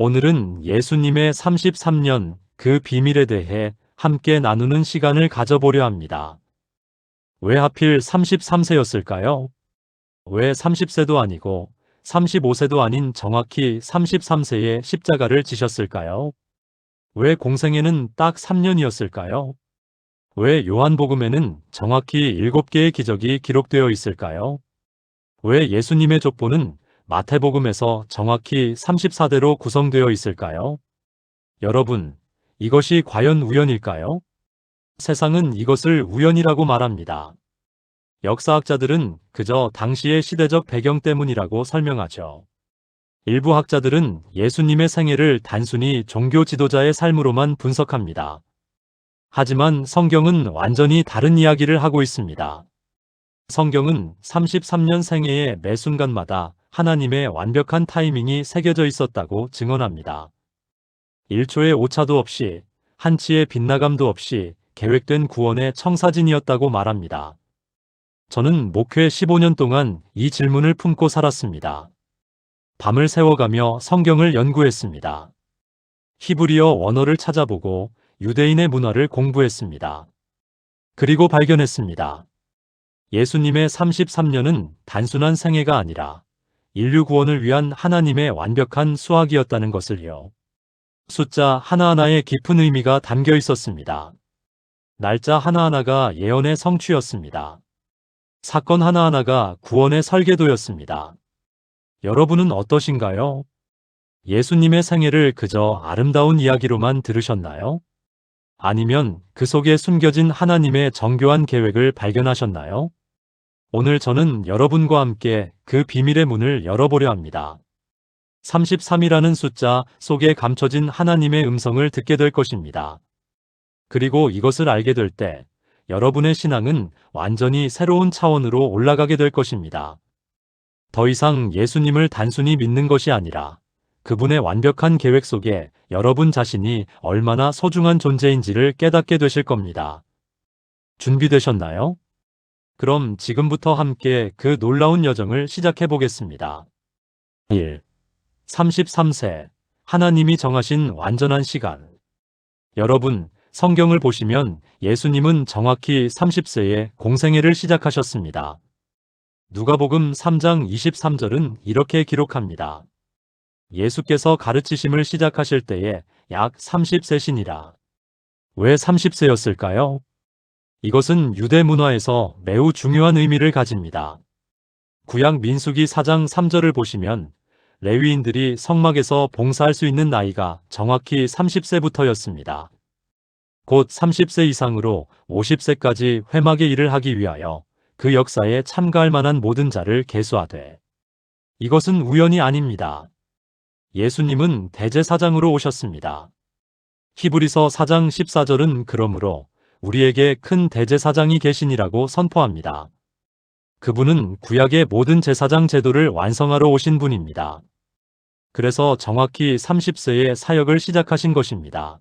오늘은 예수님의 33년 그 비밀에 대해 함께 나누는 시간을 가져보려 합니다. 왜 하필 33세였을까요? 왜 30세도 아니고 35세도 아닌 정확히 33세에 십자가를 지셨을까요? 왜 공생애는 딱 3년이었을까요? 왜 요한복음에는 정확히 7개의 기적이 기록되어 있을까요? 왜 예수님의 족보는 마태복음에서 정확히 34대로 구성되어 있을까요? 여러분, 이것이 과연 우연일까요? 세상은 이것을 우연이라고 말합니다. 역사학자들은 그저 당시의 시대적 배경 때문이라고 설명하죠. 일부 학자들은 예수님의 생애를 단순히 종교 지도자의 삶으로만 분석합니다. 하지만 성경은 완전히 다른 이야기를 하고 있습니다. 성경은 33년 생애의 매 순간마다 하나님의 완벽한 타이밍이 새겨져 있었다고 증언합니다. 1초의 오차도 없이, 한치의 빗나감도 없이 계획된 구원의 청사진이었다고 말합니다. 저는 목회 15년 동안 이 질문을 품고 살았습니다. 밤을 새워가며 성경을 연구했습니다. 히브리어 원어를 찾아보고 유대인의 문화를 공부했습니다. 그리고 발견했습니다. 예수님의 33년은 단순한 생애가 아니라 인류 구원을 위한 하나님의 완벽한 수학이었다는 것을요. 숫자 하나하나에 깊은 의미가 담겨 있었습니다. 날짜 하나하나가 예언의 성취였습니다. 사건 하나하나가 구원의 설계도였습니다. 여러분은 어떠신가요? 예수님의 생애를 그저 아름다운 이야기로만 들으셨나요? 아니면 그 속에 숨겨진 하나님의 정교한 계획을 발견하셨나요? 오늘 저는 여러분과 함께 그 비밀의 문을 열어보려 합니다. 33이라는 숫자 속에 감춰진 하나님의 음성을 듣게 될 것입니다. 그리고 이것을 알게 될 때 여러분의 신앙은 완전히 새로운 차원으로 올라가게 될 것입니다. 더 이상 예수님을 단순히 믿는 것이 아니라 그분의 완벽한 계획 속에 여러분 자신이 얼마나 소중한 존재인지를 깨닫게 되실 겁니다. 준비되셨나요? 그럼 지금부터 함께 그 놀라운 여정을 시작해 보겠습니다. 1. 33세. 하나님이 정하신 완전한 시간. 여러분, 성경을 보시면 예수님은 정확히 30세에 공생애를 시작하셨습니다. 누가복음 3장 23절은 이렇게 기록합니다. 예수께서 가르치심을 시작하실 때에 약 30세시니라. 왜 30세였을까요? 이것은 유대 문화에서 매우 중요한 의미를 가집니다. 구약 민수기 4장 3절을 보시면 레위인들이 성막에서 봉사할 수 있는 나이가 정확히 30세부터였습니다. 곧 30세 이상으로 50세까지 회막의 일을 하기 위하여 그 역사에 참가할 만한 모든 자를 계수하되, 이것은 우연이 아닙니다. 예수님은 대제사장으로 오셨습니다. 히브리서 4장 14절은 그러므로 우리에게 큰 대제사장이 계시니라고 선포합니다. 그분은 구약의 모든 제사장 제도를 완성하러 오신 분입니다. 그래서 정확히 30세에 사역을 시작하신 것입니다.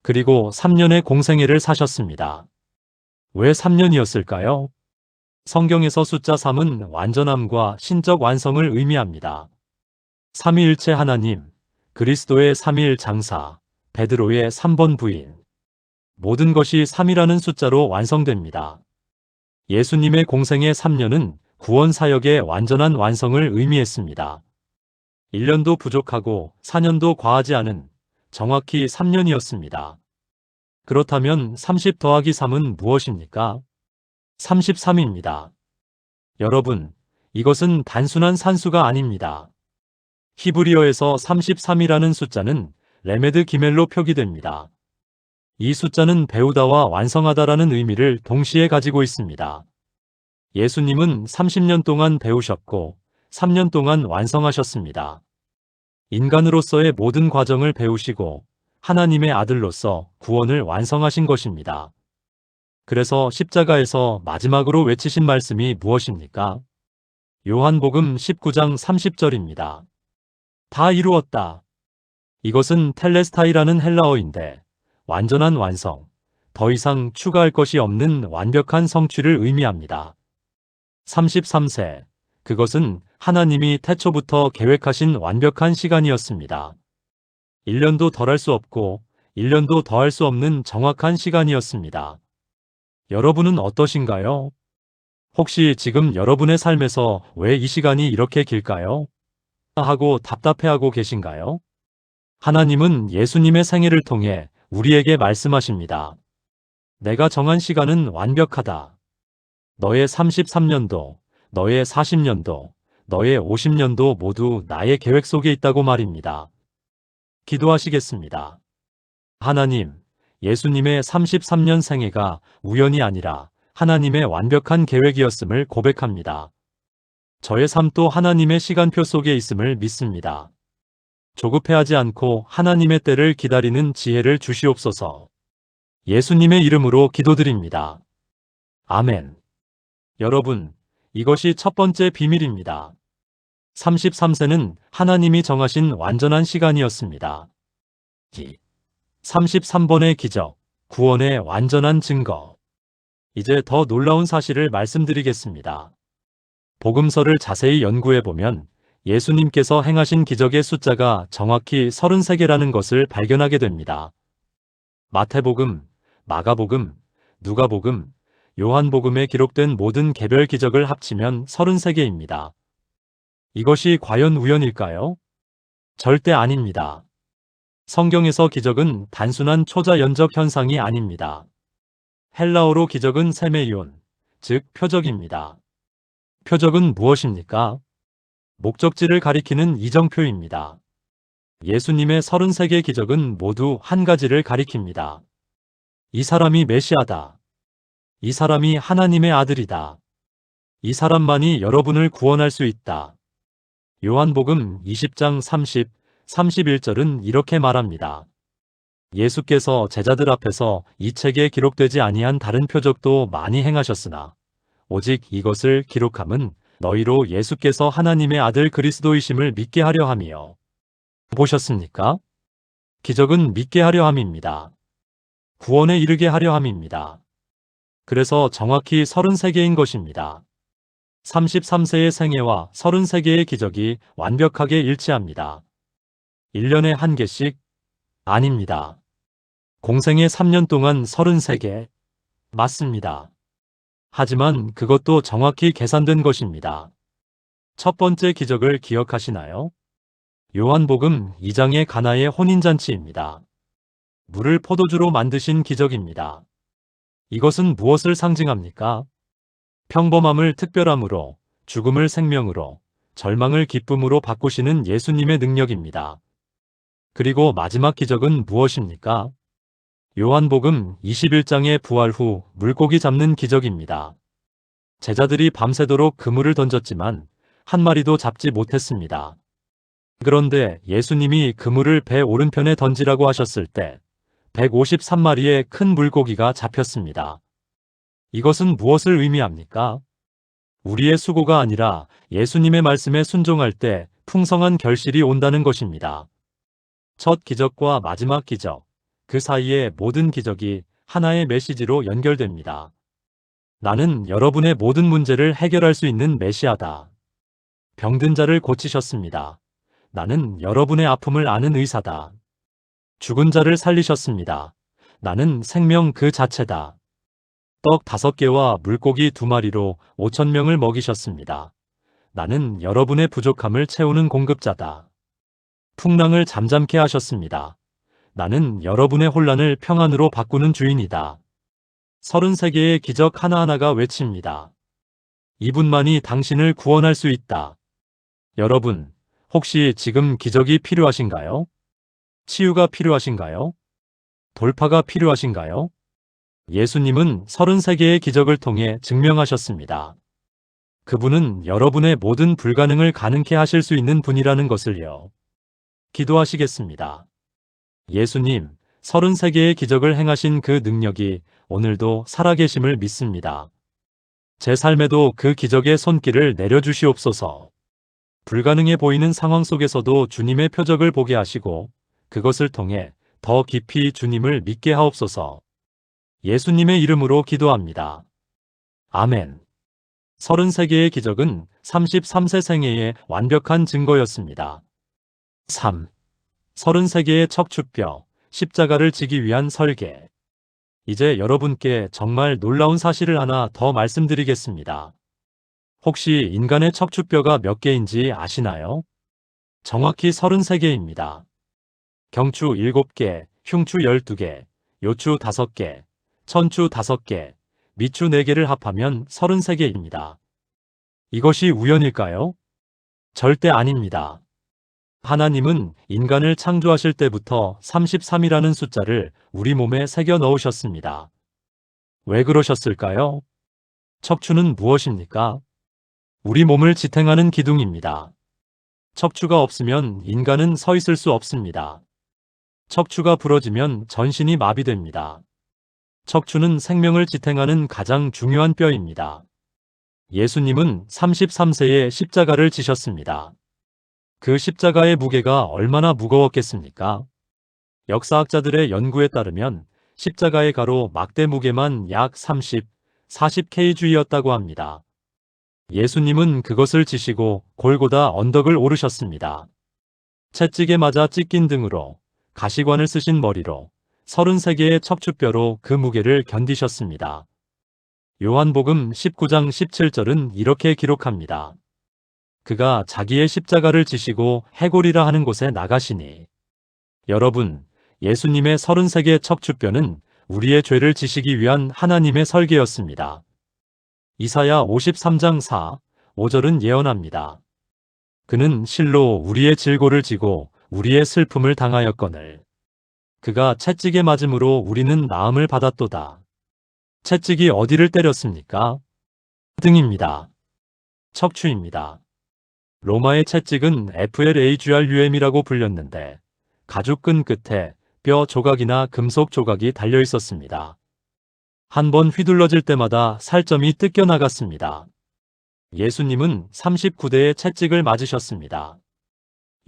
그리고 3년의 공생애를 사셨습니다. 왜 3년이었을까요? 성경에서 숫자 3은 완전함과 신적 완성을 의미합니다. 삼위일체 하나님, 그리스도의 3일 장사, 베드로의 3번 부인. 모든 것이 3이라는 숫자로 완성됩니다. 예수님의 공생의 3년은 구원 사역의 완전한 완성을 의미했습니다. 1년도 부족하고 4년도 과하지 않은 정확히 3년이었습니다. 그렇다면 30 더하기 3은 무엇입니까? 33입니다. 여러분, 이것은 단순한 산수가 아닙니다. 히브리어에서 33이라는 숫자는 레메드 기멜로 표기됩니다. 이 숫자는 배우다와 완성하다라는 의미를 동시에 가지고 있습니다. 예수님은 30년 동안 배우셨고 3년 동안 완성하셨습니다. 인간으로서의 모든 과정을 배우시고 하나님의 아들로서 구원을 완성하신 것입니다. 그래서 십자가에서 마지막으로 외치신 말씀이 무엇입니까? 요한복음 19장 30절입니다. 다 이루었다. 이것은 텔레스타이라는 헬라어인데 완전한 완성, 더 이상 추가할 것이 없는 완벽한 성취를 의미합니다. 33세, 그것은 하나님이 태초부터 계획하신 완벽한 시간이었습니다. 1년도 덜할 수 없고 1년도 더할 수 없는 정확한 시간이었습니다. 여러분은 어떠신가요? 혹시 지금 여러분의 삶에서 왜 이 시간이 이렇게 길까요? 하고 답답해하고 계신가요? 하나님은 예수님의 생애를 통해 우리에게 말씀하십니다. 내가 정한 시간은 완벽하다. 너의 33년도, 너의 40년도, 너의 50년도 모두 나의 계획 속에 있다고 말입니다. 기도하시겠습니다. 하나님, 예수님의 33년 생애가 우연이 아니라 하나님의 완벽한 계획이었음을 고백합니다. 저의 삶도 하나님의 시간표 속에 있음을 믿습니다. 조급해하지 않고 하나님의 때를 기다리는 지혜를 주시옵소서. 예수님의 이름으로 기도드립니다. 아멘. 여러분, 이것이 첫 번째 비밀입니다. 33세는 하나님이 정하신 완전한 시간이었습니다. 33번의 기적, 구원의 완전한 증거. 이제 더 놀라운 사실을 말씀드리겠습니다. 복음서를 자세히 연구해보면 예수님께서 행하신 기적의 숫자가 정확히 33개라는 것을 발견하게 됩니다. 마태복음, 마가복음, 누가복음, 요한복음에 기록된 모든 개별 기적을 합치면 33개입니다. 이것이 과연 우연일까요? 절대 아닙니다. 성경에서 기적은 단순한 초자연적 현상이 아닙니다. 헬라어로 기적은 세메이온, 즉 표적입니다. 표적은 무엇입니까? 목적지를 가리키는 이정표입니다. 예수님의 33개 기적은 모두 한 가지를 가리킵니다. 이 사람이 메시아다. 이 사람이 하나님의 아들이다. 이 사람만이 여러분을 구원할 수 있다. 요한복음 20장 30, 31절은 이렇게 말합니다. 예수께서 제자들 앞에서 이 책에 기록되지 아니한 다른 표적도 많이 행하셨으나 오직 이것을 기록함은 너희로 예수께서 하나님의 아들 그리스도이심을 믿게 하려 함이요. 보셨습니까? 기적은 믿게 하려 함입니다. 구원에 이르게 하려 함입니다. 그래서 정확히 33개인 것입니다. 33세의 생애와 33개의 기적이 완벽하게 일치합니다. 1년에 한 개씩? 아닙니다. 공생의 3년 동안 33개? 맞습니다. 하지만 그것도 정확히 계산된 것입니다. 첫 번째 기적을 기억하시나요? 요한복음 2장의 가나의 혼인잔치입니다. 물을 포도주로 만드신 기적입니다. 이것은 무엇을 상징합니까? 평범함을 특별함으로, 죽음을 생명으로, 절망을 기쁨으로 바꾸시는 예수님의 능력입니다. 그리고 마지막 기적은 무엇입니까? 요한복음 21장의 부활 후 물고기 잡는 기적입니다. 제자들이 밤새도록 그물을 던졌지만 한 마리도 잡지 못했습니다. 그런데 예수님이 그물을 배 오른편에 던지라고 하셨을 때 153마리의 큰 물고기가 잡혔습니다. 이것은 무엇을 의미합니까? 우리의 수고가 아니라 예수님의 말씀에 순종할 때 풍성한 결실이 온다는 것입니다. 첫 기적과 마지막 기적, 그 사이의 모든 기적이 하나의 메시지로 연결됩니다. 나는 여러분의 모든 문제를 해결할 수 있는 메시아다. 병든 자를 고치셨습니다. 나는 여러분의 아픔을 아는 의사다. 죽은 자를 살리셨습니다. 나는 생명 그 자체다. 떡 5개와 물고기 2마리로 5,000명을 먹이셨습니다. 나는 여러분의 부족함을 채우는 공급자다. 풍랑을 잠잠케 하셨습니다. 나는 여러분의 혼란을 평안으로 바꾸는 주인이다. 33개의 기적 하나하나가 외칩니다. 이분만이 당신을 구원할 수 있다. 여러분, 혹시 지금 기적이 필요하신가요? 치유가 필요하신가요? 돌파가 필요하신가요? 예수님은 33개의 기적을 통해 증명하셨습니다. 그분은 여러분의 모든 불가능을 가능케 하실 수 있는 분이라는 것을요. 기도하시겠습니다. 예수님, 33개의 기적을 행하신 그 능력이 오늘도 살아계심을 믿습니다. 제 삶에도 그 기적의 손길을 내려주시옵소서. 불가능해 보이는 상황 속에서도 주님의 표적을 보게 하시고 그것을 통해 더 깊이 주님을 믿게 하옵소서. 예수님의 이름으로 기도합니다. 아멘. 33개의 기적은 33세 생애의 완벽한 증거였습니다. 3. 33개의 척추뼈, 십자가를 지기 위한 설계. 이제 여러분께 정말 놀라운 사실을 하나 더 말씀드리겠습니다. 혹시 인간의 척추뼈가 몇 개인지 아시나요? 정확히 33개입니다. 경추 7개, 흉추 12개, 요추 5개, 천추 5개, 밑추 4개를 합하면 33개입니다. 이것이 우연일까요? 절대 아닙니다. 하나님은 인간을 창조하실 때부터 33이라는 숫자를 우리 몸에 새겨 넣으셨습니다. 왜 그러셨을까요? 척추는 무엇입니까? 우리 몸을 지탱하는 기둥입니다. 척추가 없으면 인간은 서 있을 수 없습니다. 척추가 부러지면 전신이 마비됩니다. 척추는 생명을 지탱하는 가장 중요한 뼈입니다. 예수님은 33세에 십자가를 지셨습니다. 그 십자가의 무게가 얼마나 무거웠겠습니까? 역사학자들의 연구에 따르면 십자가의 가로 막대 무게만 약 30, 40kg였다고 합니다. 예수님은 그것을 지시고 골고다 언덕을 오르셨습니다. 채찍에 맞아 찢긴 등으로, 가시관을 쓰신 머리로, 33개의 척추뼈로 그 무게를 견디셨습니다. 요한복음 19장 17절은 이렇게 기록합니다. 그가 자기의 십자가를 지시고 해골이라 하는 곳에 나가시니. 여러분, 예수님의 33개 척추뼈는 우리의 죄를 지시기 위한 하나님의 설계였습니다. 이사야 53장 4, 5절은 예언합니다. 그는 실로 우리의 질고를 지고 우리의 슬픔을 당하였거늘. 그가 채찍에 맞음으로 우리는 나음을 받았도다. 채찍이 어디를 때렸습니까? 등입니다. 척추입니다. 로마의 채찍은 FLAGRUM이라고 불렸는데 가죽끈 끝에 뼈 조각이나 금속 조각이 달려 있었습니다. 한 번 휘둘러질 때마다 살점이 뜯겨 나갔습니다. 예수님은 39대의 채찍을 맞으셨습니다.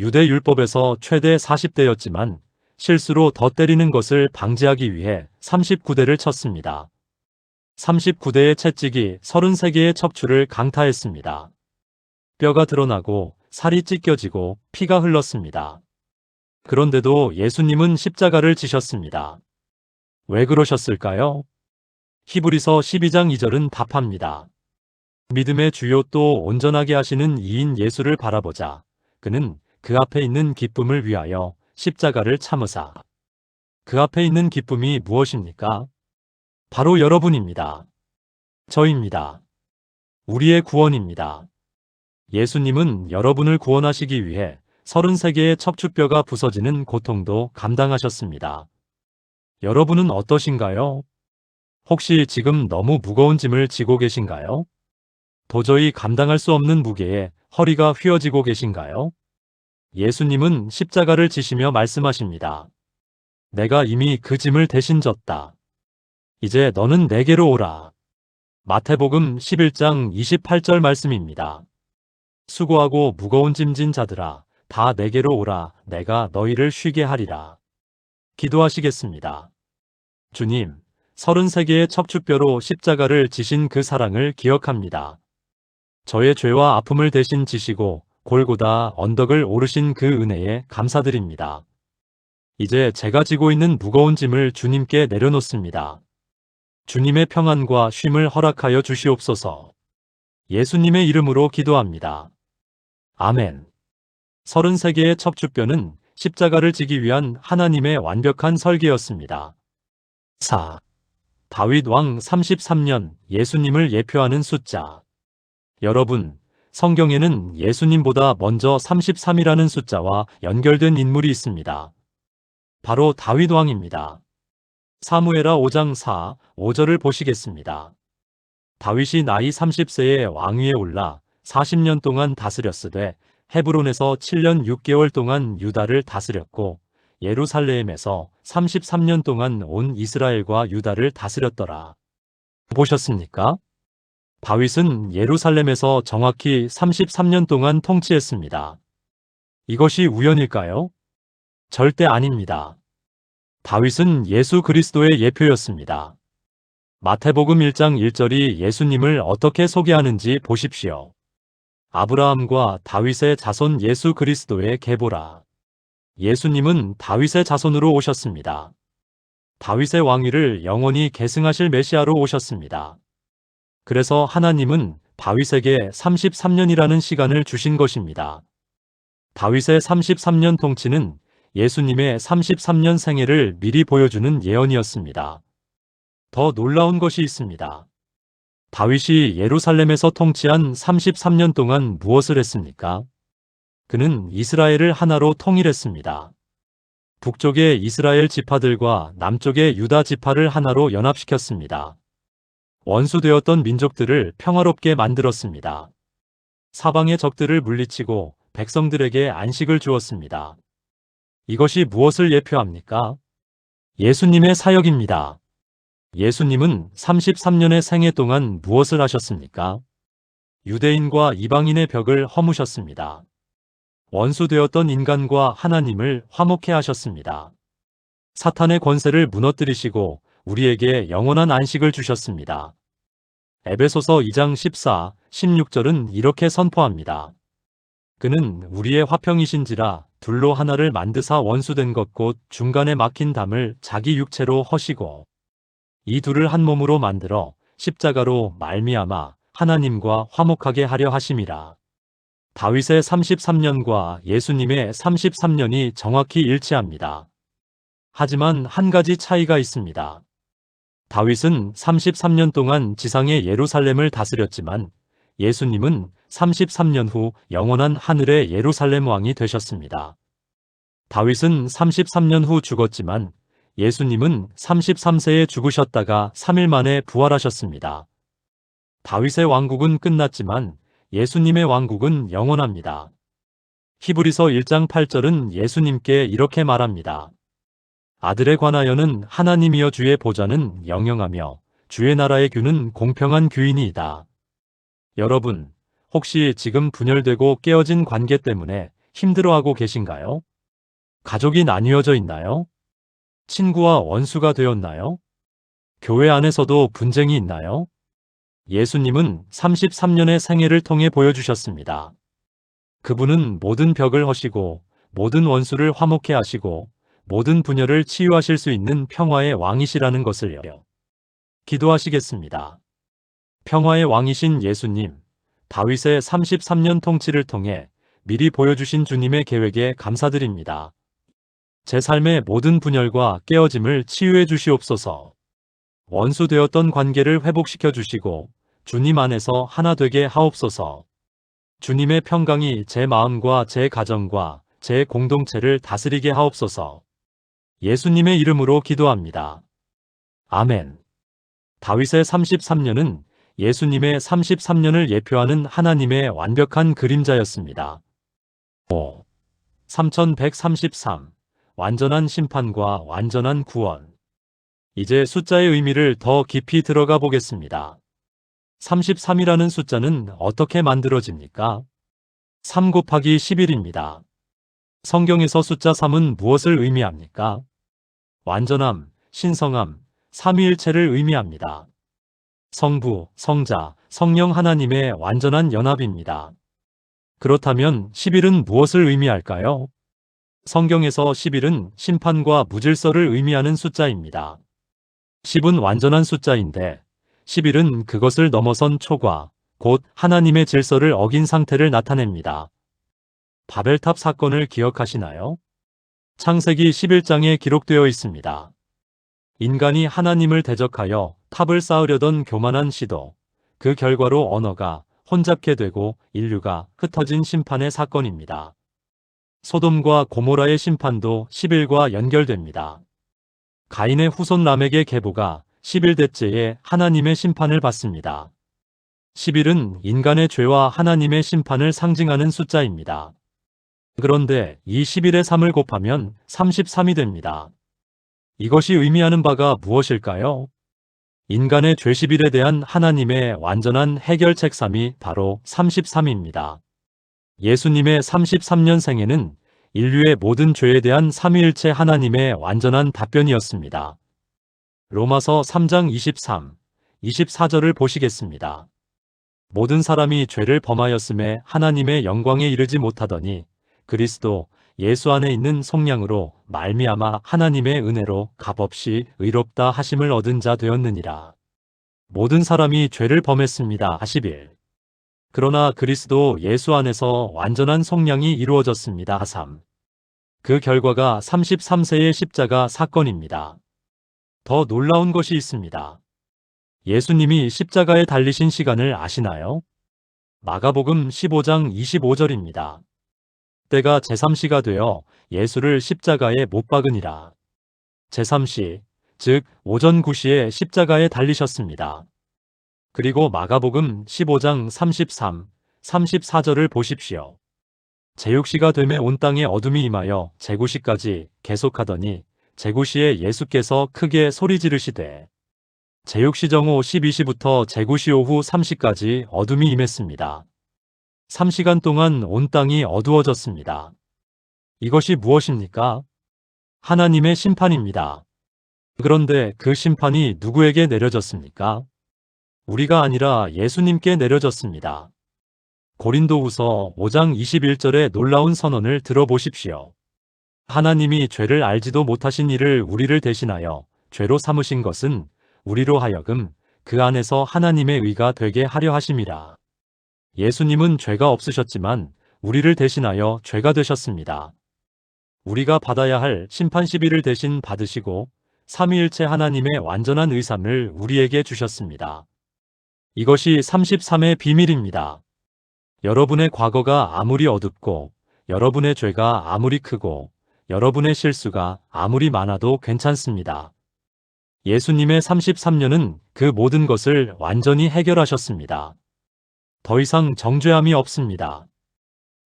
유대 율법에서 최대 40대였지만 실수로 더 때리는 것을 방지하기 위해 39대를 쳤습니다. 39대의 채찍이 33개의 척추를 강타했습니다. 뼈가 드러나고 살이 찢겨지고 피가 흘렀습니다. 그런데도 예수님은 십자가를 지셨습니다. 왜 그러셨을까요? 히브리서 12장 2절은 답합니다. 믿음의 주요 또 온전하게 하시는 이인 예수를 바라보자. 그는 그 앞에 있는 기쁨을 위하여 십자가를 참으사. 그 앞에 있는 기쁨이 무엇입니까? 바로 여러분입니다. 저입니다. 우리의 구원입니다. 예수님은 여러분을 구원하시기 위해 33개의 척추뼈가 부서지는 고통도 감당하셨습니다. 여러분은 어떠신가요? 혹시 지금 너무 무거운 짐을 지고 계신가요? 도저히 감당할 수 없는 무게에 허리가 휘어지고 계신가요? 예수님은 십자가를 지시며 말씀하십니다. 내가 이미 그 짐을 대신 졌다. 이제 너는 내게로 오라. 마태복음 11장 28절 말씀입니다. 수고하고 무거운 짐진 자들아, 다 내게로 오라. 내가 너희를 쉬게 하리라. 기도하시겠습니다. 주님, 33개의 척추뼈로 십자가를 지신 그 사랑을 기억합니다. 저의 죄와 아픔을 대신 지시고 골고다 언덕을 오르신 그 은혜에 감사드립니다. 이제 제가 지고 있는 무거운 짐을 주님께 내려놓습니다. 주님의 평안과 쉼을 허락하여 주시옵소서. 예수님의 이름으로 기도합니다. 아멘. 33개의 척추뼈는 십자가를 지기 위한 하나님의 완벽한 설계였습니다. 4. 다윗 왕 33년 예수님을 예표하는 숫자. 여러분, 성경에는 예수님보다 먼저 33이라는 숫자와 연결된 인물이 있습니다. 바로 다윗 왕입니다. 사무엘하 5장 4, 5절을 보시겠습니다. 다윗이 나이 30세에 왕위에 올라 40년 동안 다스렸으되 헤브론에서 7년 6개월 동안 유다를 다스렸고 예루살렘에서 33년 동안 온 이스라엘과 유다를 다스렸더라. 보셨습니까? 다윗은 예루살렘에서 정확히 33년 동안 통치했습니다. 이것이 우연일까요? 절대 아닙니다. 다윗은 예수 그리스도의 예표였습니다. 마태복음 1장 1절이 예수님을 어떻게 소개하는지 보십시오. 아브라함과 다윗의 자손 예수 그리스도의 계보라. 예수님은 다윗의 자손으로 오셨습니다. 다윗의 왕위를 영원히 계승하실 메시아로 오셨습니다. 그래서 하나님은 다윗에게 33년이라는 시간을 주신 것입니다. 다윗의 33년 통치는 예수님의 33년 생애를 미리 보여주는 예언이었습니다. 더 놀라운 것이 있습니다. 다윗이 예루살렘에서 통치한 33년 동안 무엇을 했습니까? 그는 이스라엘을 하나로 통일했습니다. 북쪽의 이스라엘 지파들과 남쪽의 유다 지파를 하나로 연합시켰습니다. 원수되었던 민족들을 평화롭게 만들었습니다. 사방의 적들을 물리치고 백성들에게 안식을 주었습니다. 이것이 무엇을 예표합니까? 예수님의 사역입니다. 예수님은 33년의 생애 동안 무엇을 하셨습니까? 유대인과 이방인의 벽을 허무셨습니다. 원수되었던 인간과 하나님을 화목해 하셨습니다. 사탄의 권세를 무너뜨리시고 우리에게 영원한 안식을 주셨습니다. 에베소서 2장 14, 16절은 이렇게 선포합니다. 그는 우리의 화평이신지라 둘로 하나를 만드사 원수된 것 곧 중간에 막힌 담을 자기 육체로 허시고 이 둘을 한 몸으로 만들어 십자가로 말미암아 하나님과 화목하게 하려 하심이라. 다윗의 33년과 예수님의 33년이 정확히 일치합니다. 하지만 한 가지 차이가 있습니다. 다윗은 33년 동안 지상의 예루살렘을 다스렸지만 예수님은 33년 후 영원한 하늘의 예루살렘 왕이 되셨습니다. 다윗은 33년 후 죽었지만 예수님은 33세에 죽으셨다가 3일 만에 부활하셨습니다. 다윗의 왕국은 끝났지만 예수님의 왕국은 영원합니다. 히브리서 1장 8절은 예수님께 이렇게 말합니다. 아들에 관하여는 하나님이여 주의 보좌는 영영하며 주의 나라의 규는 공평한 규이니이다. 여러분, 혹시 지금 분열되고 깨어진 관계 때문에 힘들어하고 계신가요? 가족이 나뉘어져 있나요? 친구와 원수가 되었나요? 교회 안에서도 분쟁이 있나요? 예수님은 33년의 생애를 통해 보여주셨습니다. 그분은 모든 벽을 허시고 모든 원수를 화목해 하시고 모든 분열을 치유하실 수 있는 평화의 왕이시라는 것을요. 기도하시겠습니다. 평화의 왕이신 예수님, 다윗의 33년 통치를 통해 미리 보여주신 주님의 계획에 감사드립니다. 제 삶의 모든 분열과 깨어짐을 치유해 주시옵소서. 원수되었던 관계를 회복시켜 주시고 주님 안에서 하나 되게 하옵소서. 주님의 평강이 제 마음과 제 가정과 제 공동체를 다스리게 하옵소서. 예수님의 이름으로 기도합니다. 아멘. 다윗의 33년은 예수님의 33년을 예표하는 하나님의 완벽한 그림자였습니다. 5. 3133. 완전한 심판과 완전한 구원. 이제 숫자의 의미를 더 깊이 들어가 보겠습니다. 33이라는 숫자는 어떻게 만들어집니까? 3 곱하기 11입니다. 성경에서 숫자 3은 무엇을 의미합니까? 완전함, 신성함, 삼위일체를 의미합니다. 성부, 성자, 성령 하나님의 완전한 연합입니다. 그렇다면 11은 무엇을 의미할까요? 성경에서 11은 심판과 무질서를 의미하는 숫자입니다. 10은 완전한 숫자인데 11은 그것을 넘어선 초과, 곧 하나님의 질서를 어긴 상태를 나타냅니다. 바벨탑 사건을 기억하시나요? 창세기 11장에 기록되어 있습니다. 인간이 하나님을 대적하여 탑을 쌓으려던 교만한 시도, 그 결과로 언어가 혼잡게 되고 인류가 흩어진 심판의 사건입니다. 소돔과 고모라의 심판도 11과 연결됩니다. 가인의 후손 람에게 계보가 11대째에 하나님의 심판을 받습니다. 11은 인간의 죄와 하나님의 심판을 상징하는 숫자입니다. 그런데 이 11에 3을 곱하면 33이 됩니다. 이것이 의미하는 바가 무엇일까요? 인간의 죄 11에 대한 하나님의 완전한 해결책 3이 바로 33입니다. 예수님의 33년 생애는 인류의 모든 죄에 대한 삼위일체 하나님의 완전한 답변이었습니다. 로마서 3장 23, 24절을 보시겠습니다. 모든 사람이 죄를 범하였음에 하나님의 영광에 이르지 못하더니 그리스도 예수 안에 있는 속량으로 말미암아 하나님의 은혜로 값없이 의롭다 하심을 얻은 자 되었느니라. 모든 사람이 죄를 범했습니다. 41. 그러나 그리스도 예수 안에서 완전한 속량이 이루어졌습니다. 3. 그 결과가 33세의 십자가 사건입니다. 더 놀라운 것이 있습니다. 예수님이 십자가에 달리신 시간을 아시나요? 마가복음 15장 25절입니다. 때가 제3시가 되어 예수를 십자가에 못 박으니라. 제3시, 즉 오전 9시에 십자가에 달리셨습니다. 그리고 마가복음 15장 33, 34절을 보십시오. 제6시가 되매 온 땅에 어둠이 임하여 제9시까지 계속하더니 제9시에 예수께서 크게 소리 지르시되 제6시 정오 12시부터 제9시 오후 3시까지 어둠이 임했습니다. 3시간 동안 온 땅이 어두워졌습니다. 이것이 무엇입니까? 하나님의 심판입니다. 그런데 그 심판이 누구에게 내려졌습니까? 우리가 아니라 예수님께 내려졌습니다. 고린도후서 5장 21절의 놀라운 선언을 들어보십시오. 하나님이 죄를 알지도 못하신 이를 우리를 대신하여 죄로 삼으신 것은 우리로 하여금 그 안에서 하나님의 의가 되게 하려 하심이라. 예수님은 죄가 없으셨지만 우리를 대신하여 죄가 되셨습니다. 우리가 받아야 할 심판 시비를 대신 받으시고 삼위일체 하나님의 완전한 의삼을 우리에게 주셨습니다. 이것이 33의 비밀입니다. 여러분의 과거가 아무리 어둡고 여러분의 죄가 아무리 크고 여러분의 실수가 아무리 많아도 괜찮습니다. 예수님의 33년은 그 모든 것을 완전히 해결하셨습니다. 더 이상 정죄함이 없습니다.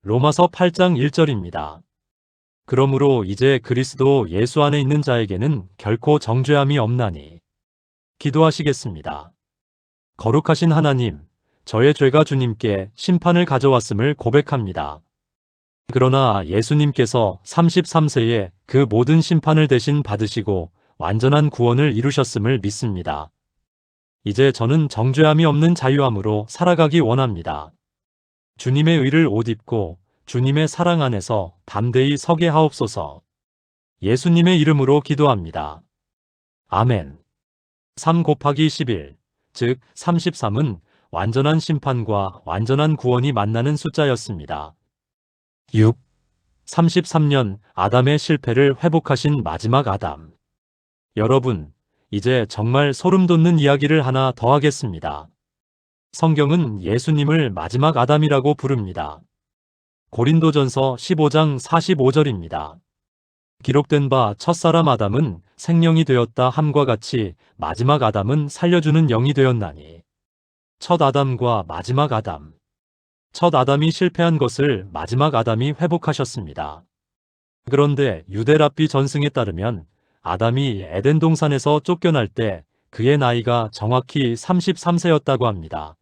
로마서 8장 1절입니다. 그러므로 이제 그리스도 예수 안에 있는 자에게는 결코 정죄함이 없나니. 기도하시겠습니다. 거룩하신 하나님, 저의 죄가 주님께 심판을 가져왔음을 고백합니다. 그러나 예수님께서 33세에 그 모든 심판을 대신 받으시고 완전한 구원을 이루셨음을 믿습니다. 이제 저는 정죄함이 없는 자유함으로 살아가기 원합니다. 주님의 의를 옷 입고 주님의 사랑 안에서 담대히 서게 하옵소서. 예수님의 이름으로 기도합니다. 아멘. 3 곱하기 11, 즉 33은 완전한 심판과 완전한 구원이 만나는 숫자였습니다. 6. 33년 아담의 실패를 회복하신 마지막 아담. 여러분, 이제 정말 소름 돋는 이야기를 하나 더 하겠습니다. 성경은 예수님을 마지막 아담이라고 부릅니다. 고린도전서 15장 45절입니다. 기록된 바 첫사람 아담은 생명이 되었다 함과 같이 마지막 아담은 살려주는 영이 되었나니. 첫 아담과 마지막 아담. 첫 아담이 실패한 것을 마지막 아담이 회복하셨습니다. 그런데 유대 랍비 전승에 따르면 아담이 에덴 동산에서 쫓겨날 때 그의 나이가 정확히 33세였다고 합니다.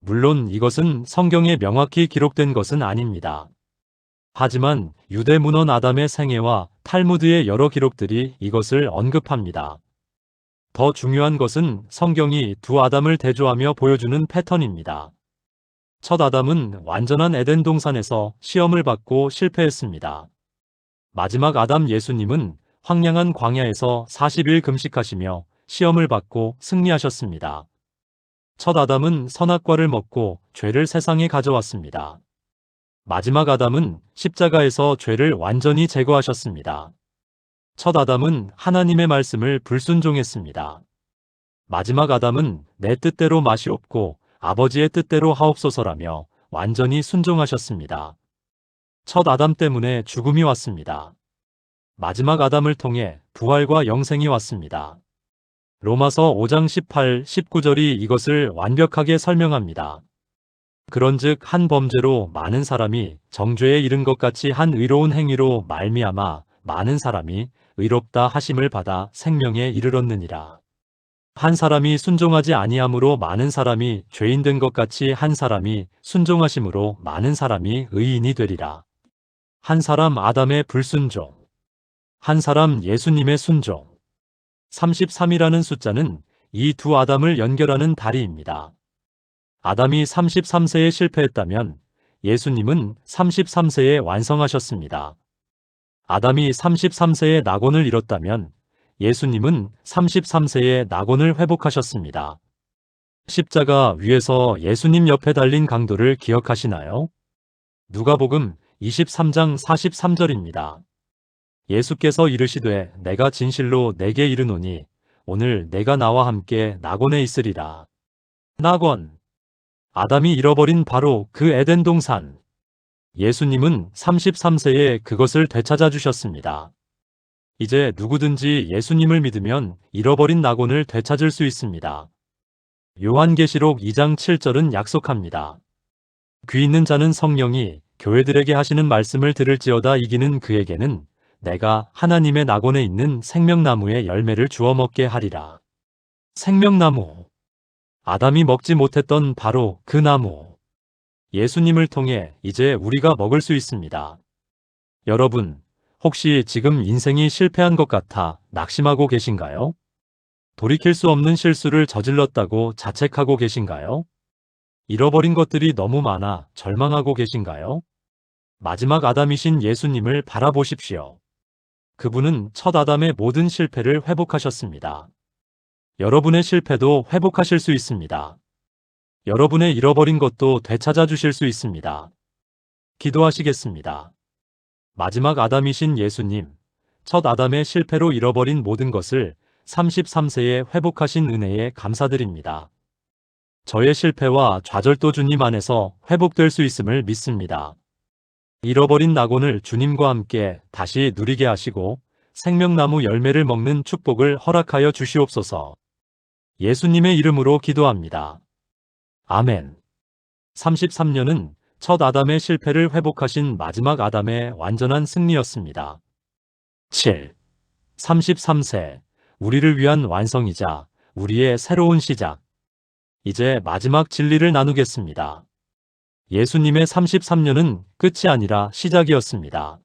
물론 이것은 성경에 명확히 기록된 것은 아닙니다. 하지만 유대 문헌 아담의 생애와 탈무드의 여러 기록들이 이것을 언급합니다. 더 중요한 것은 성경이 두 아담을 대조하며 보여주는 패턴입니다. 첫 아담은 완전한 에덴 동산에서 시험을 받고 실패했습니다. 마지막 아담 예수님은 황량한 광야에서 40일 금식하시며 시험을 받고 승리하셨습니다. 첫 아담은 선악과를 먹고 죄를 세상에 가져왔습니다. 마지막 아담은 십자가에서 죄를 완전히 제거하셨습니다. 첫 아담은 하나님의 말씀을 불순종했습니다. 마지막 아담은 내 뜻대로 마시옵고 아버지의 뜻대로 하옵소서라며 완전히 순종하셨습니다. 첫 아담 때문에 죽음이 왔습니다. 마지막 아담을 통해 부활과 영생이 왔습니다. 로마서 5장 18, 19절이 이것을 완벽하게 설명합니다. 그런즉 한 범죄로 많은 사람이 정죄에 이른 것 같이 한 의로운 행위로 말미암아 많은 사람이 의롭다 하심을 받아 생명에 이르렀느니라. 한 사람이 순종하지 아니함으로 많은 사람이 죄인 된 것 같이 한 사람이 순종하심으로 많은 사람이 의인이 되리라. 한 사람 아담의 불순종, 한 사람 예수님의 순종. 33이라는 숫자는 이 두 아담을 연결하는 다리입니다. 아담이 33세에 실패했다면 예수님은 33세에 완성하셨습니다. 아담이 33세에 낙원을 잃었다면 예수님은 33세에 낙원을 회복하셨습니다. 십자가 위에서 예수님 옆에 달린 강도를 기억하시나요? 누가복음 23장 43절입니다. 예수께서 이르시되 내가 진실로 내게 이르노니 오늘 내가 나와 함께 낙원에 있으리라. 낙원. 아담이 잃어버린 바로 그 에덴 동산. 예수님은 33세에 그것을 되찾아 주셨습니다. 이제 누구든지 예수님을 믿으면 잃어버린 낙원을 되찾을 수 있습니다. 요한계시록 2장 7절은 약속합니다. 귀 있는 자는 성령이 교회들에게 하시는 말씀을 들을지어다. 이기는 그에게는 내가 하나님의 낙원에 있는 생명나무의 열매를 주어 먹게 하리라. 생명나무. 아담이 먹지 못했던 바로 그 나무. 예수님을 통해 이제 우리가 먹을 수 있습니다. 여러분, 혹시 지금 인생이 실패한 것 같아 낙심하고 계신가요? 돌이킬 수 없는 실수를 저질렀다고 자책하고 계신가요? 잃어버린 것들이 너무 많아 절망하고 계신가요? 마지막 아담이신 예수님을 바라보십시오. 그분은 첫 아담의 모든 실패를 회복하셨습니다. 여러분의 실패도 회복하실 수 있습니다. 여러분의 잃어버린 것도 되찾아 주실 수 있습니다. 기도하시겠습니다. 마지막 아담이신 예수님, 첫 아담의 실패로 잃어버린 모든 것을 33세에 회복하신 은혜에 감사드립니다. 저의 실패와 좌절도 주님 안에서 회복될 수 있음을 믿습니다. 잃어버린 낙원을 주님과 함께 다시 누리게 하시고 생명나무 열매를 먹는 축복을 허락하여 주시옵소서. 예수님의 이름으로 기도합니다. 아멘. 33년은 첫 아담의 실패를 회복하신 마지막 아담의 완전한 승리였습니다. 7. 33세. 우리를 위한 완성이자 우리의 새로운 시작. 이제 마지막 진리를 나누겠습니다. 예수님의 33년은 끝이 아니라 시작이었습니다.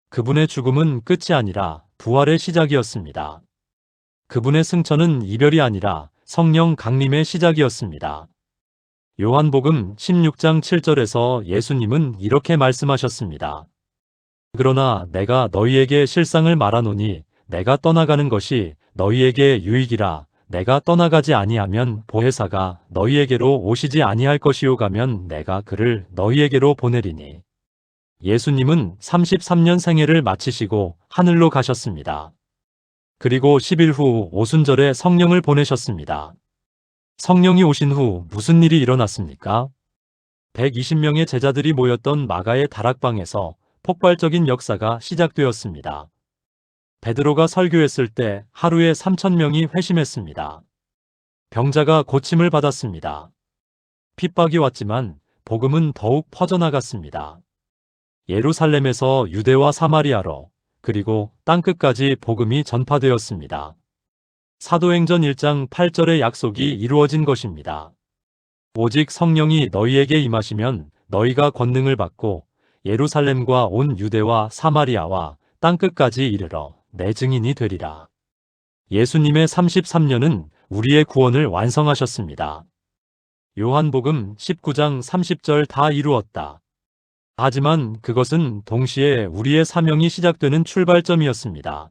그분의 죽음은 끝이 아니라 부활의 시작이었습니다. 그분의 승천은 이별이 아니라 성령 강림의 시작이었습니다. 요한복음 16장 7절에서 예수님은 이렇게 말씀하셨습니다. 그러나 내가 너희에게 실상을 말하노니 내가 떠나가는 것이 너희에게 유익이라. 내가 떠나가지 아니하면 보혜사가 너희에게로 오시지 아니할 것이요 가면 내가 그를 너희에게로 보내리니. 예수님은 33년 생애를 마치시고 하늘로 가셨습니다. 그리고 10일 후 오순절에 성령을 보내셨습니다. 성령이 오신 후 무슨 일이 일어났습니까? 120명의 제자들이 모였던 마가의 다락방에서 폭발적인 역사가 시작되었습니다. 베드로가 설교했을 때 하루에 3,000명이 회심했습니다. 병자가 고침을 받았습니다. 핍박이 왔지만 복음은 더욱 퍼져나갔습니다. 예루살렘에서 유대와 사마리아로 그리고 땅끝까지 복음이 전파되었습니다. 사도행전 1장 8절의 약속이 이루어진 것입니다. 오직 성령이 너희에게 임하시면 너희가 권능을 받고 예루살렘과 온 유대와 사마리아와 땅끝까지 이르러 내 증인이 되리라. 예수님의 33년은 우리의 구원을 완성하셨습니다. 요한복음 19장 30절 다 이루었다. 하지만 그것은 동시에 우리의 사명이 시작되는 출발점이었습니다.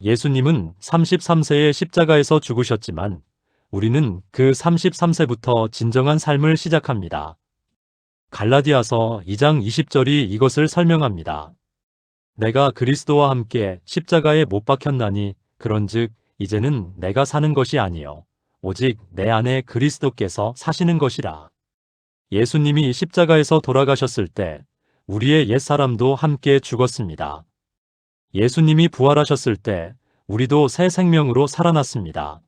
예수님은 33세의 십자가에서 죽으셨지만 우리는 그 33세부터 진정한 삶을 시작합니다. 갈라디아서 2장 20절이 이것을 설명합니다. 내가 그리스도와 함께 십자가에 못 박혔나니 그런즉 이제는 내가 사는 것이 아니요 오직 내 안에 그리스도께서 사시는 것이라. 예수님이 십자가에서 돌아가셨을 때 우리의 옛사람도 함께 죽었습니다. 예수님이 부활하셨을 때 우리도 새 생명으로 살아났습니다.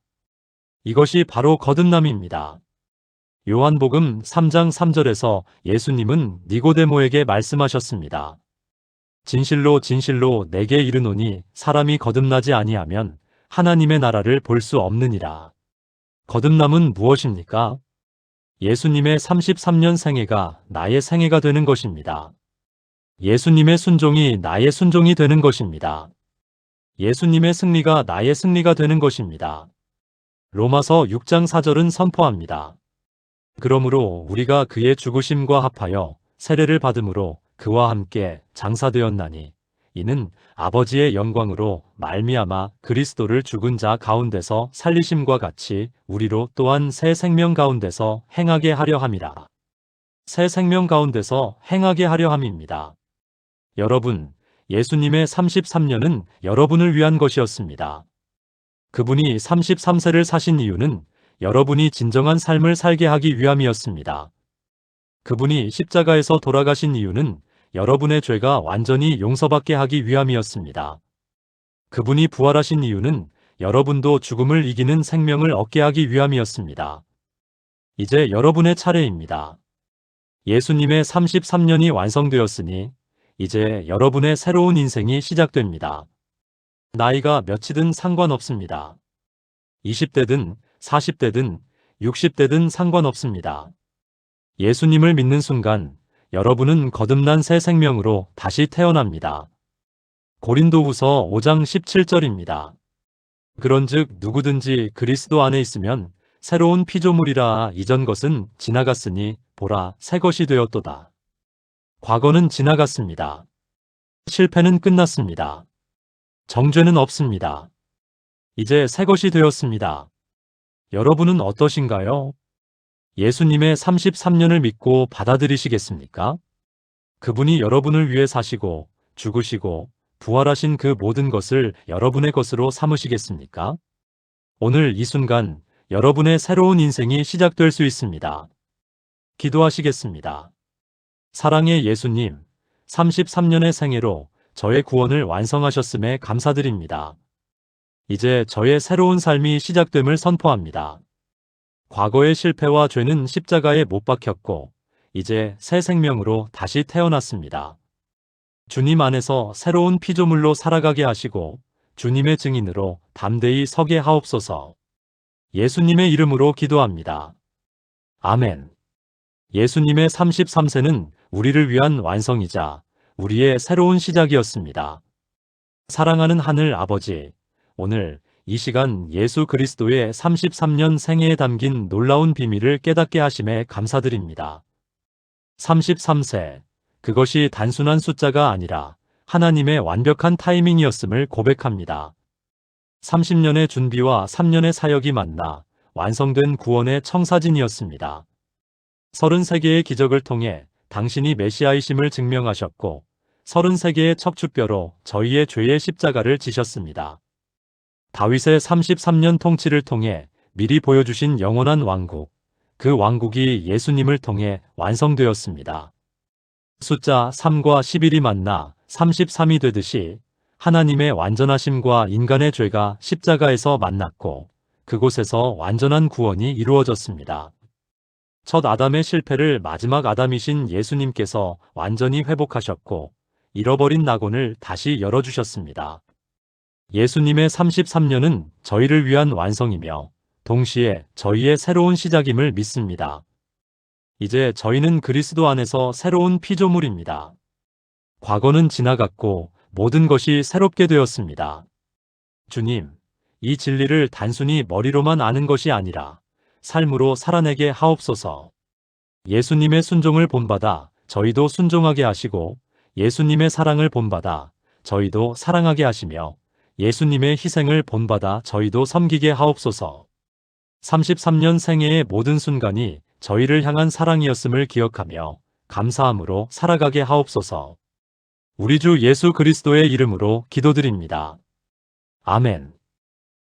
이것이 바로 거듭남입니다. 요한복음 3장 3절에서 예수님은 니고데모에게 말씀하셨습니다. 진실로 진실로 내게 이르노니 사람이 거듭나지 아니하면 하나님의 나라를 볼 수 없느니라. 거듭남은 무엇입니까? 예수님의 33년 생애가 나의 생애가 되는 것입니다. 예수님의 순종이 나의 순종이 되는 것입니다. 예수님의 승리가 나의 승리가 되는 것입니다. 로마서 6장 4절은 선포합니다. 그러므로 우리가 그의 죽으심과 합하여 세례를 받음으로 그와 함께 장사되었나니 이는 아버지의 영광으로 말미암아 그리스도를 죽은 자 가운데서 살리심과 같이 우리로 또한 새 생명 가운데서 행하게 하려 함이라. 새 생명 가운데서 행하게 하려 함입니다. 여러분, 예수님의 33년은 여러분을 위한 것이었습니다. 그분이 33세를 사신 이유는 여러분이 진정한 삶을 살게 하기 위함이었습니다. 그분이 십자가에서 돌아가신 이유는 여러분의 죄가 완전히 용서받게 하기 위함이었습니다. 그분이 부활하신 이유는 여러분도 죽음을 이기는 생명을 얻게 하기 위함이었습니다. 이제 여러분의 차례입니다. 예수님의 33년이 완성되었으니 이제 여러분의 새로운 인생이 시작됩니다. 나이가 몇이든 상관없습니다. 20대든 40대든 60대든 상관없습니다. 예수님을 믿는 순간 여러분은 거듭난 새 생명으로 다시 태어납니다. 고린도후서 5장 17절입니다. 그런즉 누구든지 그리스도 안에 있으면 새로운 피조물이라. 이전 것은 지나갔으니 보라 새 것이 되었도다. 과거는 지나갔습니다. 실패는 끝났습니다. 정죄는 없습니다. 이제 새 것이 되었습니다. 여러분은 어떠신가요? 예수님의 33년을 믿고 받아들이시겠습니까? 그분이 여러분을 위해 사시고 죽으시고 부활하신 그 모든 것을 여러분의 것으로 삼으시겠습니까? 오늘 이 순간 여러분의 새로운 인생이 시작될 수 있습니다. 기도하시겠습니다. 사랑의 예수님, 33년의 생애로 저의 구원을 완성하셨음에 감사드립니다. 이제 저의 새로운 삶이 시작됨을 선포합니다. 과거의 실패와 죄는 십자가에 못 박혔고 이제 새 생명으로 다시 태어났습니다. 주님 안에서 새로운 피조물로 살아가게 하시고 주님의 증인으로 담대히 서게 하옵소서. 예수님의 이름으로 기도합니다. 아멘. 예수님의 33세는 우리를 위한 완성이자 우리의 새로운 시작이었습니다. 사랑하는 하늘 아버지, 오늘 이 시간 예수 그리스도의 33년 생애에 담긴 놀라운 비밀을 깨닫게 하심에 감사드립니다. 33세, 그것이 단순한 숫자가 아니라 하나님의 완벽한 타이밍이었음을 고백합니다. 30년의 준비와 3년의 사역이 만나 완성된 구원의 청사진이었습니다. 33개의 기적을 통해 당신이 메시아이심을 증명하셨고 33개의 척추뼈로 저희의 죄의 십자가를 지셨습니다. 다윗의 33년 통치를 통해 미리 보여주신 영원한 왕국, 그 왕국이 예수님을 통해 완성되었습니다. 숫자 3과 11이 만나 33이 되듯이 하나님의 완전하심과 인간의 죄가 십자가에서 만났고 그곳에서 완전한 구원이 이루어졌습니다. 첫 아담의 실패를 마지막 아담이신 예수님께서 완전히 회복하셨고 잃어버린 낙원을 다시 열어주셨습니다. 예수님의 33년은 저희를 위한 완성이며 동시에 저희의 새로운 시작임을 믿습니다. 이제 저희는 그리스도 안에서 새로운 피조물입니다. 과거는 지나갔고 모든 것이 새롭게 되었습니다. 주님, 이 진리를 단순히 머리로만 아는 것이 아니라 삶으로 살아내게 하옵소서. 예수님의 순종을 본받아 저희도 순종하게 하시고 예수님의 사랑을 본받아 저희도 사랑하게 하시며 예수님의 희생을 본받아 저희도 섬기게 하옵소서. 33년 생애의 모든 순간이 저희를 향한 사랑이었음을 기억하며 감사함으로 살아가게 하옵소서. 우리 주 예수 그리스도의 이름으로 기도드립니다. 아멘.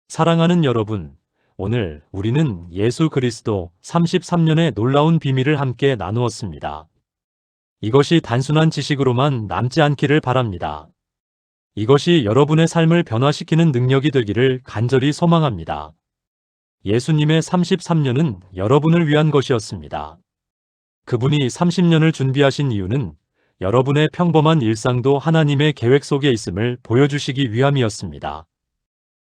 사랑하는 여러분, 오늘 우리는 예수 그리스도 33년의 놀라운 비밀을 함께 나누었습니다. 이것이 단순한 지식으로만 남지 않기를 바랍니다. 이것이 여러분의 삶을 변화시키는 능력이 되기를 간절히 소망합니다. 예수님의 33년은 여러분을 위한 것이었습니다. 그분이 30년을 준비하신 이유는 여러분의 평범한 일상도 하나님의 계획 속에 있음을 보여주시기 위함이었습니다.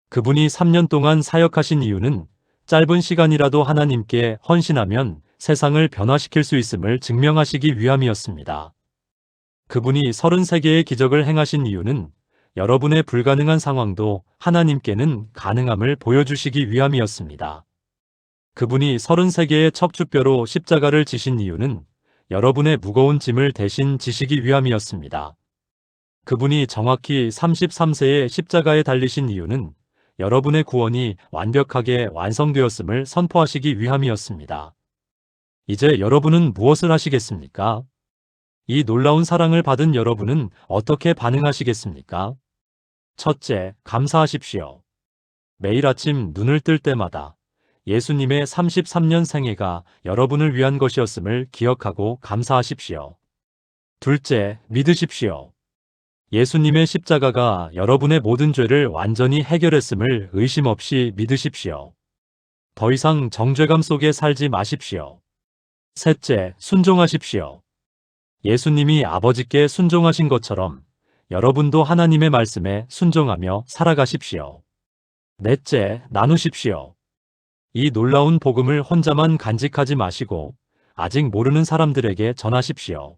그분이 3년 동안 사역하신 이유는 짧은 시간이라도 하나님께 헌신하면 세상을 변화시킬 수 있음을 증명하시기 위함이었습니다. 그분이 33개의 기적을 행하신 이유는 여러분의 불가능한 상황도 하나님께는 가능함을 보여주시기 위함이었습니다. 그분이 33개의 척추뼈로 십자가를 지신 이유는 여러분의 무거운 짐을 대신 지시기 위함이었습니다. 그분이 정확히 33세에 십자가에 달리신 이유는 여러분의 구원이 완벽하게 완성되었음을 선포하시기 위함이었습니다. 이제 여러분은 무엇을 하시겠습니까? 이 놀라운 사랑을 받은 여러분은 어떻게 반응하시겠습니까? 첫째, 감사하십시오. 매일 아침 눈을 뜰 때마다 예수님의 33년 생애가 여러분을 위한 것이었음을 기억하고 감사하십시오. 둘째, 믿으십시오. 예수님의 십자가가 여러분의 모든 죄를 완전히 해결했음을 의심 없이 믿으십시오. 더 이상 정죄감 속에 살지 마십시오. 셋째, 순종하십시오. 예수님이 아버지께 순종하신 것처럼 여러분도 하나님의 말씀에 순종하며 살아가십시오. 넷째, 나누십시오. 이 놀라운 복음을 혼자만 간직하지 마시고 아직 모르는 사람들에게 전하십시오.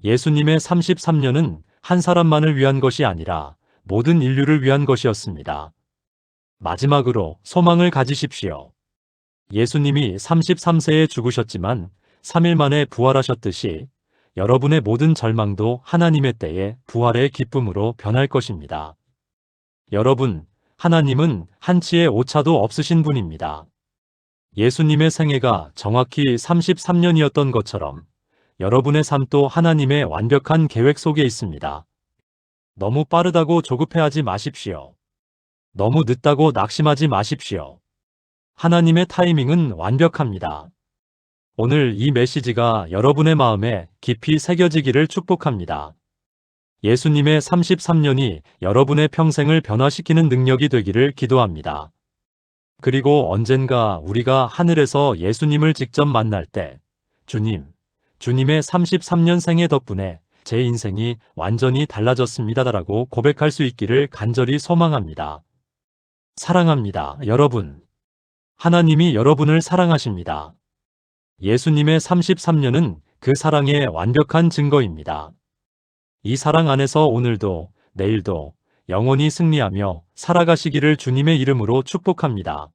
예수님의 33년은 한 사람만을 위한 것이 아니라 모든 인류를 위한 것이었습니다. 마지막으로 소망을 가지십시오. 예수님이 33세에 죽으셨지만 3일 만에 부활하셨듯이 여러분의 모든 절망도 하나님의 때에 부활의 기쁨으로 변할 것입니다. 여러분, 하나님은 한치의 오차도 없으신 분입니다. 예수님의 생애가 정확히 33년이었던 것처럼 여러분의 삶도 하나님의 완벽한 계획 속에 있습니다. 너무 빠르다고 조급해하지 마십시오. 너무 늦다고 낙심하지 마십시오. 하나님의 타이밍은 완벽합니다. 오늘 이 메시지가 여러분의 마음에 깊이 새겨지기를 축복합니다. 예수님의 33년이 여러분의 평생을 변화시키는 능력이 되기를 기도합니다. 그리고 언젠가 우리가 하늘에서 예수님을 직접 만날 때 주님의 33년 생애 덕분에 제 인생이 완전히 달라졌습니다라고 고백할 수 있기를 간절히 소망합니다. 사랑합니다, 여러분. 하나님이 여러분을 사랑하십니다. 예수님의 33년은 그 사랑의 완벽한 증거입니다. 이 사랑 안에서 오늘도 내일도 영원히 승리하며 살아가시기를 주님의 이름으로 축복합니다.